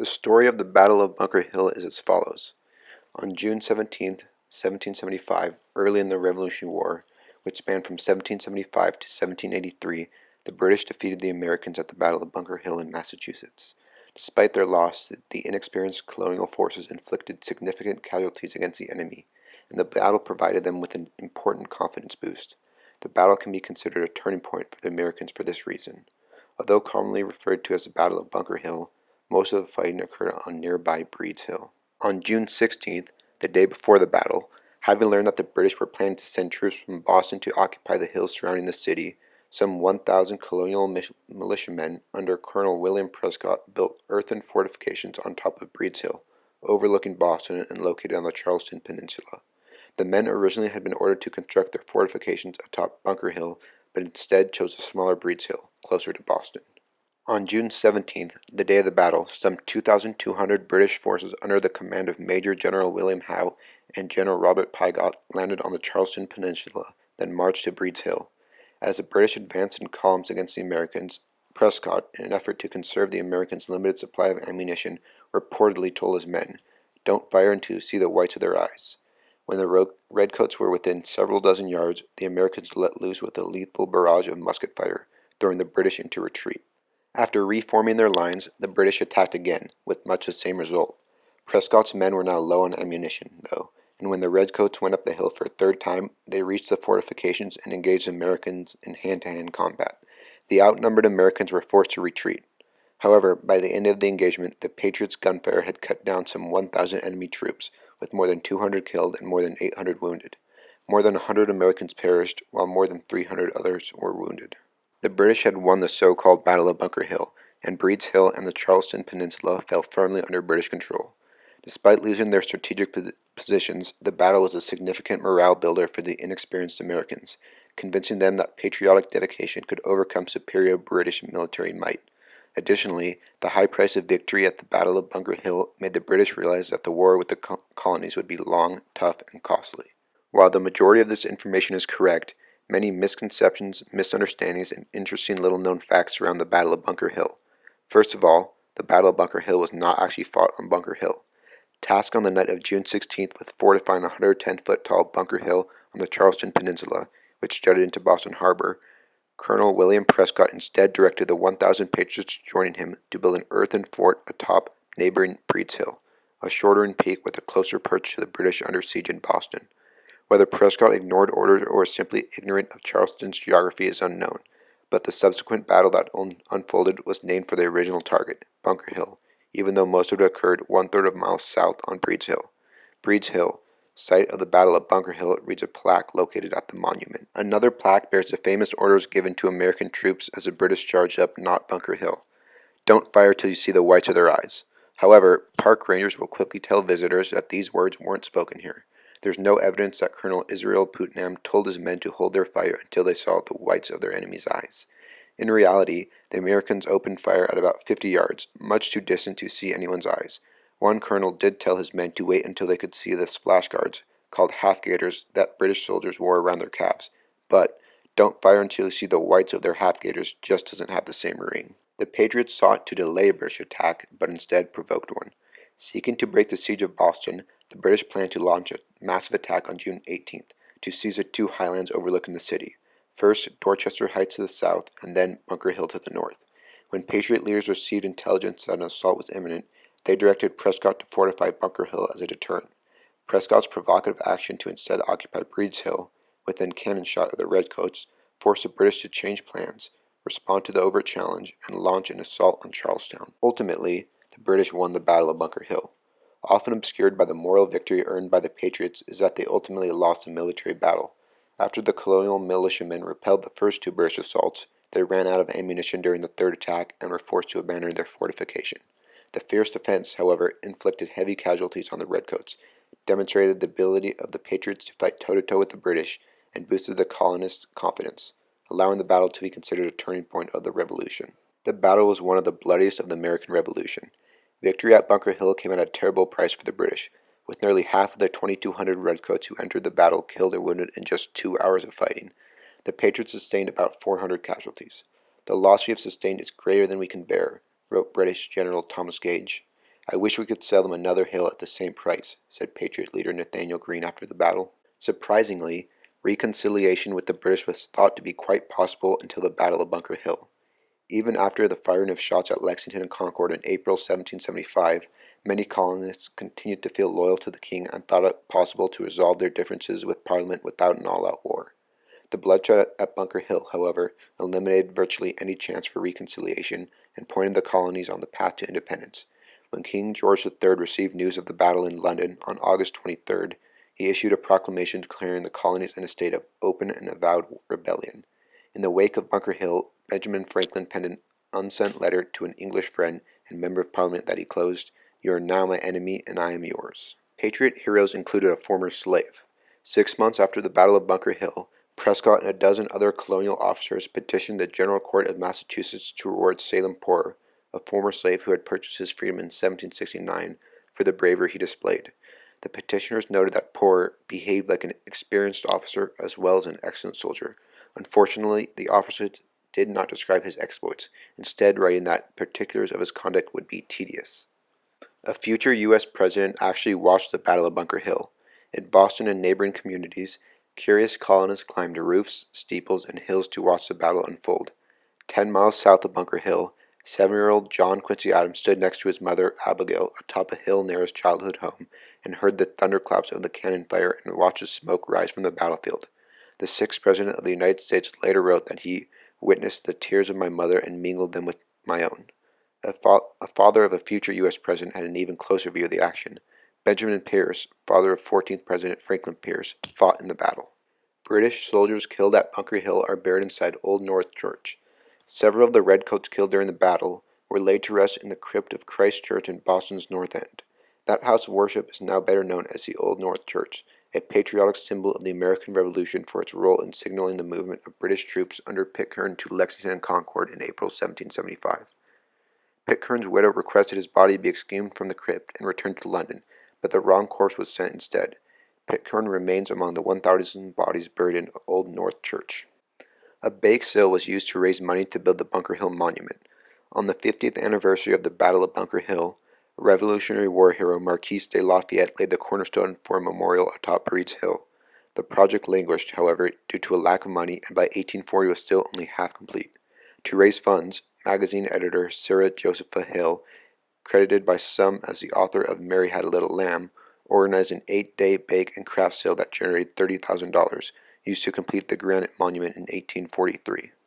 The story of the Battle of Bunker Hill is as follows. On June 17th, 1775, early in the Revolutionary War, which spanned from 1775 to 1783, the British defeated the Americans at the Battle of Bunker Hill in Massachusetts. Despite their loss, the inexperienced colonial forces inflicted significant casualties against the enemy, and the battle provided them with an important confidence boost. The battle can be considered a turning point for the Americans for this reason. Although commonly referred to as the Battle of Bunker Hill, most of the fighting occurred on nearby Breed's Hill. On June 16th, the day before the battle, having learned that the British were planning to send troops from Boston to occupy the hills surrounding the city, some 1,000 colonial militiamen under Colonel William Prescott built earthen fortifications on top of Breed's Hill, overlooking Boston and located on the Charleston Peninsula. The men originally had been ordered to construct their fortifications atop Bunker Hill, but instead chose a smaller Breed's Hill, closer to Boston. On June 17th, the day of the battle, some 2,200 British forces under the command of Major General William Howe and General Robert Pigott landed on the Charleston Peninsula, then marched to Breed's Hill. As the British advanced in columns against the Americans, Prescott, in an effort to conserve the Americans' limited supply of ammunition, reportedly told his men, "Don't fire until you see the whites of their eyes." When the redcoats were within several dozen yards, the Americans let loose with a lethal barrage of musket fire, throwing the British into retreat. After reforming their lines, the British attacked again, with much the same result. Prescott's men were now low on ammunition, though, and when the redcoats went up the hill for a third time, they reached the fortifications and engaged the Americans in hand-to-hand combat. The outnumbered Americans were forced to retreat. However, by the end of the engagement, the Patriots' gunfire had cut down some 1,000 enemy troops, with more than 200 killed and more than 800 wounded. More than 100 Americans perished, while more than 300 others were wounded. The British had won the so-called Battle of Bunker Hill, and Breed's Hill and the Charleston Peninsula fell firmly under British control. Despite losing their strategic positions, the battle was a significant morale builder for the inexperienced Americans, convincing them that patriotic dedication could overcome superior British military might. Additionally, the high price of victory at the Battle of Bunker Hill made the British realize that the war with the colonies would be long, tough, and costly. While the majority of this information is correct, many misconceptions, misunderstandings, and interesting little-known facts surround the Battle of Bunker Hill. First of all, the Battle of Bunker Hill was not actually fought on Bunker Hill. Tasked on the night of June 16th with fortifying the 110-foot-tall Bunker Hill on the Charleston Peninsula, which jutted into Boston Harbor, Colonel William Prescott instead directed the 1,000 patriots joining him to build an earthen fort atop neighboring Breed's Hill, a shorter in peak with a closer perch to the British under siege in Boston. Whether Prescott ignored orders or was simply ignorant of Charleston's geography is unknown, but the subsequent battle that unfolded was named for the original target, Bunker Hill, even though most of it occurred one-third of a mile south on Breed's Hill. Breed's Hill, site of the Battle of Bunker Hill, reads a plaque located at the monument. Another plaque bears the famous orders given to American troops as the British charged up not Bunker Hill. "Don't fire till you see the whites of their eyes." However, park rangers will quickly tell visitors that these words weren't spoken here. There's no evidence that Colonel Israel Putnam told his men to hold their fire until they saw the whites of their enemies' eyes. In reality, the Americans opened fire at about 50 yards, much too distant to see anyone's eyes. One colonel did tell his men to wait until they could see the splash guards, called half-gaiters, that British soldiers wore around their calves, but "don't fire until you see the whites of their half-gaiters" just doesn't have the same ring. The Patriots sought to delay a British attack, but instead provoked one. Seeking to break the siege of Boston, the British planned to launch a massive attack on June 18th to seize the two highlands overlooking the city. First, Dorchester Heights to the south, and then Bunker Hill to the north. When Patriot leaders received intelligence that an assault was imminent, they directed Prescott to fortify Bunker Hill as a deterrent. Prescott's provocative action to instead occupy Breed's Hill, within cannon shot of the redcoats, forced the British to change plans, respond to the overt challenge, and launch an assault on Charlestown. Ultimately, the British won the Battle of Bunker Hill. Often obscured by the moral victory earned by the Patriots is that they ultimately lost the military battle. After the colonial militiamen repelled the first two British assaults, they ran out of ammunition during the third attack and were forced to abandon their fortification. The fierce defense, however, inflicted heavy casualties on the redcoats, demonstrated the ability of the Patriots to fight toe-to-toe with the British, and boosted the colonists' confidence, allowing the battle to be considered a turning point of the Revolution. The battle was one of the bloodiest of the American Revolution. Victory at Bunker Hill came at a terrible price for the British, with nearly half of the 2,200 redcoats who entered the battle killed or wounded in just 2 hours of fighting. The Patriots sustained about 400 casualties. "The loss we have sustained is greater than we can bear," wrote British General Thomas Gage. "I wish we could sell them another hill at the same price," said Patriot leader Nathanael Greene after the battle. Surprisingly, reconciliation with the British was thought to be quite possible until the Battle of Bunker Hill. Even after the firing of shots at Lexington and Concord in April 1775, many colonists continued to feel loyal to the king and thought it possible to resolve their differences with Parliament without an all-out war. The bloodshed at Bunker Hill, however, eliminated virtually any chance for reconciliation and pointed the colonies on the path to independence. When King George III received news of the battle in London on August 23rd, he issued a proclamation declaring the colonies in a state of open and avowed rebellion. In the wake of Bunker Hill, Benjamin Franklin penned an unsent letter to an English friend and member of Parliament that he closed, "You are now my enemy and I am yours." Patriot heroes included a former slave. 6 months after the Battle of Bunker Hill, Prescott and a dozen other colonial officers petitioned the General Court of Massachusetts to reward Salem Poor, a former slave who had purchased his freedom in 1769, for the bravery he displayed. The petitioners noted that Poor behaved like an experienced officer as well as an excellent soldier. Unfortunately, the officers did not describe his exploits, instead writing that particulars of his conduct would be tedious. A future U.S. president actually watched the Battle of Bunker Hill. In Boston and neighboring communities, curious colonists climbed roofs, steeples, and hills to watch the battle unfold. 10 miles south of Bunker Hill, 7-year-old John Quincy Adams stood next to his mother, Abigail, atop a hill near his childhood home, and heard the thunderclaps of the cannon fire and watched the smoke rise from the battlefield. The sixth President of the United States later wrote that he witnessed the tears of my mother and mingled them with my own. A father of a future U.S. President had an even closer view of the action. Benjamin Pierce, father of 14th President Franklin Pierce, fought in the battle. British soldiers killed at Bunker Hill are buried inside Old North Church. Several of the redcoats killed during the battle were laid to rest in the crypt of Christ Church in Boston's North End. That house of worship is now better known as the Old North Church, a patriotic symbol of the American Revolution for its role in signaling the movement of British troops under Pitcairn to Lexington and Concord in April 1775. Pitcairn's widow requested his body be exhumed from the crypt and returned to London, but the wrong corpse was sent instead. Pitcairn remains among the 1,000 bodies buried in Old North Church. A bake sale was used to raise money to build the Bunker Hill Monument. On the 50th anniversary of the Battle of Bunker Hill, Revolutionary War hero Marquis de Lafayette laid the cornerstone for a memorial atop Breed's Hill. The project languished, however, due to a lack of money, and by 1840 was still only half complete. To raise funds, magazine editor Sarah Josepha Hill, credited by some as the author of Mary Had a Little Lamb, organized an 8-day bake and craft sale that generated $30,000, used to complete the granite monument in 1843.